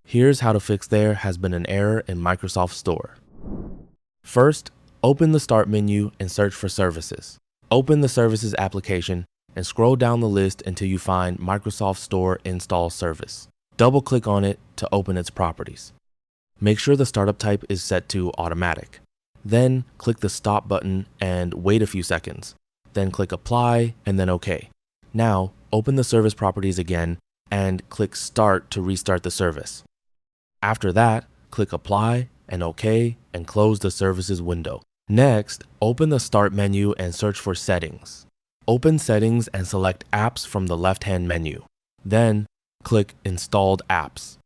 Here's how to fix there has been an error in Microsoft Store. First, open the Start menu and search for Services. Open the Services application and scroll down the list until you find Microsoft Store Install Service. Double-click on it to open its properties. Make sure the startup type is set to Automatic. Then click the Stop button and wait a few seconds. Then click Apply and then OK. Now, open the service properties again and click Start to restart the service. After that, click Apply and OK and close the Services window. Next, open the Start menu and search for Settings. Open Settings and select Apps from the left-hand menu. Then, click Installed Apps.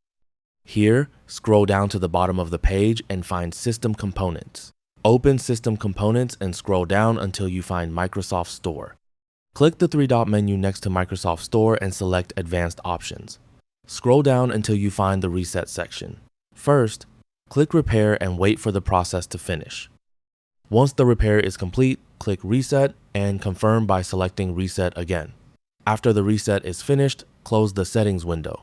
Here, scroll down to the bottom of the page and find System Components. Open System Components and scroll down until you find Microsoft Store. Click the three-dot menu next to Microsoft Store and select Advanced Options. Scroll down until you find the Reset section. First, click Repair and wait for the process to finish. Once the repair is complete, click Reset and confirm by selecting Reset again. After the reset is finished, close the Settings window.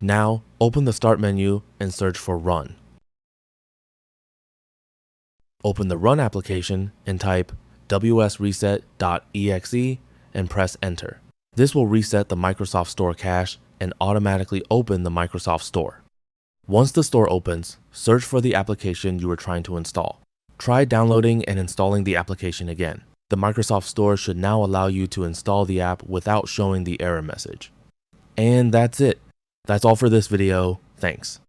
Now, open the Start menu and search for Run. Open the Run application and type wsreset.exe and press Enter. This will reset the Microsoft Store cache and automatically open the Microsoft Store. Once the store opens, search for the application you were trying to install. Try downloading and installing the application again. The Microsoft Store should now allow you to install the app without showing the error message. And that's it. That's all for this video. Thanks.